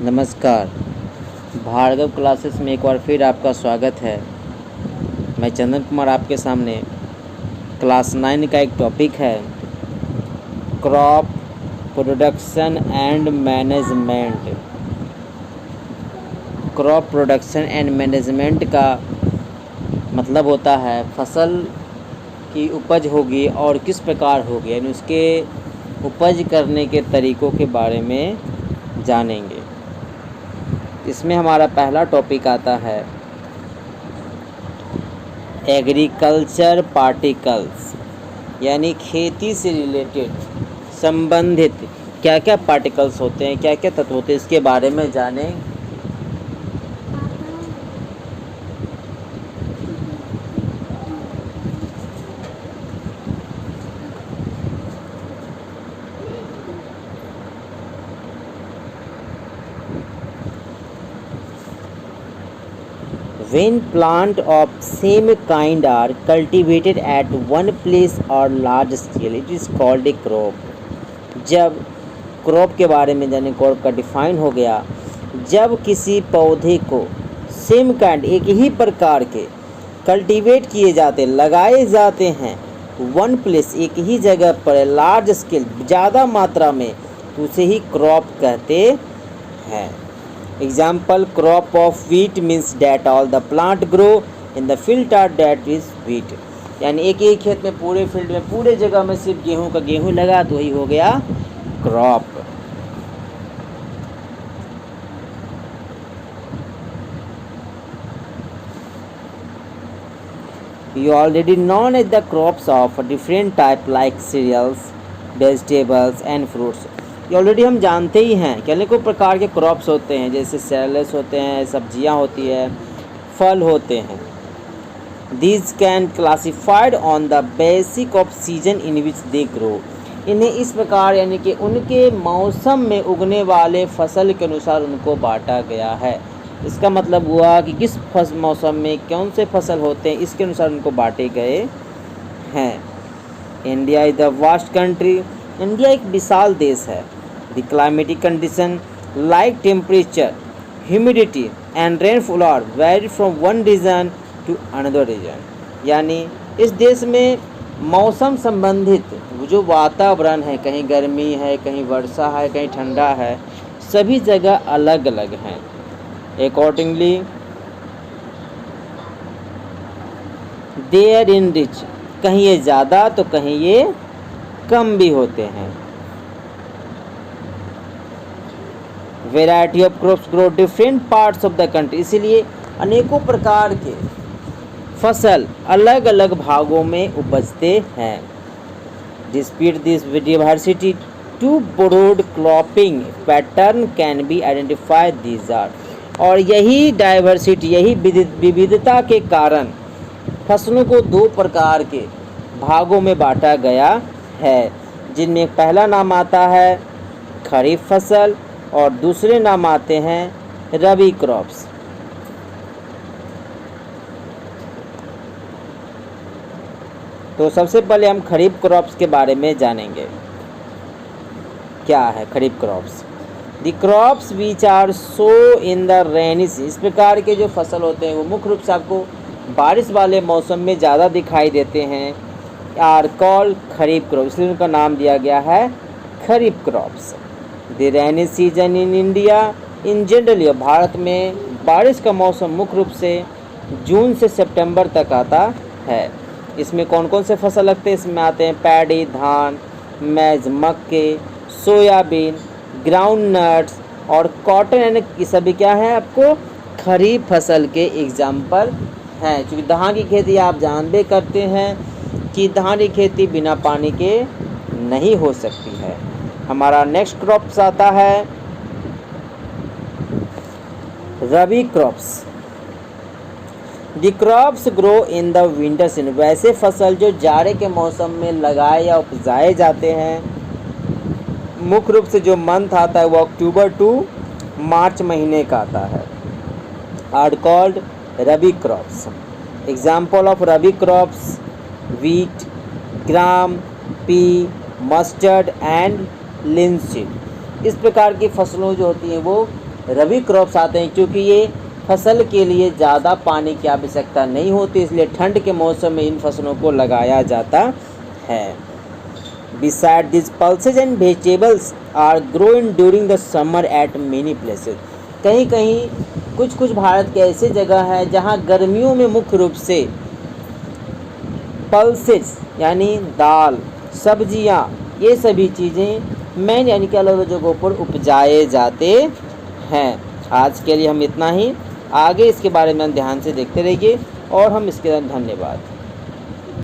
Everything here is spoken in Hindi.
नमस्कार। भार्गव क्लासेस में एक बार फिर आपका स्वागत है। मैं चंदन कुमार आपके सामने क्लास 9 का एक टॉपिक है crop production and management. Crop production and management का मतलब होता है फसल की उपज होगी और किस प्रकार होगी, यानी उसके उपज करने के तरीक़ों के बारे में जानेंगे। इसमें हमारा पहला टॉपिक आता है एग्रीकल्चर पार्टिकल्स, यानी खेती से रिलेटेड संबंधित क्या क्या पार्टिकल्स होते हैं, क्या क्या तत्व होते हैं, इसके बारे में जानें। When plant of same kind are cultivated at one place or large scale, it is called a crop. जब क्रॉप के बारे में जाने, क्रॉप का डिफाइन हो गया, जब किसी पौधे को सेम काइंड एक ही प्रकार के कल्टीवेट किए जाते, लगाए जाते हैं वन प्लेस एक ही जगह पर, लार्ज स्केल ज़्यादा मात्रा में, तो उसे ही क्रॉप कहते हैं। Example, crop of wheat means that all the plant grow in the field are that is wheat. यानी एक ही खेत में, पूरे फील्ड में, पूरे जगह में सिर्फ गेहूं लगा तो वही हो गया crop. You already known as the crops of different type like cereals, vegetables and fruits. ये ऑलरेडी हम जानते ही हैं कि अनेकों प्रकार के क्रॉप्स होते हैं, जैसे सेरेल्स होते हैं, सब्जियां होती है, फल होते हैं। These can classified on the basic of season in which they grow. इन्हें इस प्रकार यानी कि उनके मौसम में उगने वाले फसल के अनुसार उनको बांटा गया है। इसका मतलब हुआ कि किस मौसम में कौन से फसल होते हैं, इसके अनुसार उनको बांटे गए हैं। India is the vast country. India एक विशाल देश है। The climatic condition like temperature, humidity and rainfall are vary from one region to another region. यानी इस देश में मौसम संबंधित जो वातावरण है, कहीं गर्मी है, कहीं वर्षा है, कहीं ठंडा है, सभी जगह अलग अलग हैं। Accordingly, they are in rich, कहीं ये ज़्यादा तो कहीं ये कम भी होते हैं। Variety of crops grow different parts of the country, इसीलिए अनेकों प्रकार के फसल अलग अलग भागों में उपजते हैं। Dispute this diversity to broad cropping pattern can be identified these are. और यही डाइवर्सिटी, यही विविधता के कारण फसलों को दो प्रकार के भागों में बांटा गया है, जिनमें पहला नाम आता है खरीफ फसल और दूसरे नाम आते हैं रबी क्रॉप्स। तो सबसे पहले हम खरीफ क्रॉप्स के बारे में जानेंगे। क्या है kharif crops? The crops which are sown in the rainy season, इस प्रकार के जो फसल होते हैं वो मुख्य रूप से आपको बारिश वाले मौसम में ज़्यादा दिखाई देते हैं, आर कॉल्ड खरीफ क्रॉप, इसलिए उनका नाम दिया गया है kharif crops. The rainy season in India in generally, Bharat में बारिश का मौसम मुख्य रूप से जून से सितंबर तक आता है। इसमें कौन कौन से फसल लगते हैं? इसमें आते हैं पैडी, धान, मैज, मक्के, सोयाबीन, ग्राउंड नट्स और कॉटन, यानी ये सभी क्या है आपको खरीफ फसल के एग्जाम्पल हैं। क्योंकि धान की खेती आप जानते करते हैं कि धान की खेती बिना पानी के नहीं हो सकती है। हमारा नेक्स्ट क्रॉप्स आता है rabi crops. The crops grow in the winter season, वैसे फसल जो जाड़े के मौसम में लगाए या उपजाए जाते हैं। मुख्य रूप से जो मंथ आता है वो अक्टूबर टू मार्च महीने का आता है, are called rabi crops. Example of rabi crops wheat, gram, pea, mustard and linseed. इस प्रकार की फसलों जो होती हैं वो रबी क्रॉप्स आते हैं क्योंकि ये फसल के लिए ज़्यादा पानी की आवश्यकता नहीं होती, इसलिए ठंड के मौसम में इन फसलों को लगाया जाता है। Beside this pulses and vegetables are grown during the summer at many places. कहीं कहीं कुछ कुछ भारत के ऐसे जगह है जहाँ गर्मियों में मुख्य रूप से पल्सेस यानी दाल, सब्जियाँ, ये सभी चीज़ें मेन यानी कि अलग अलग जगहों पर उपजाए जाते हैं। आज के लिए हम इतना ही, आगे इसके बारे में ध्यान से देखते रहिए और हम इसके धन्यवाद।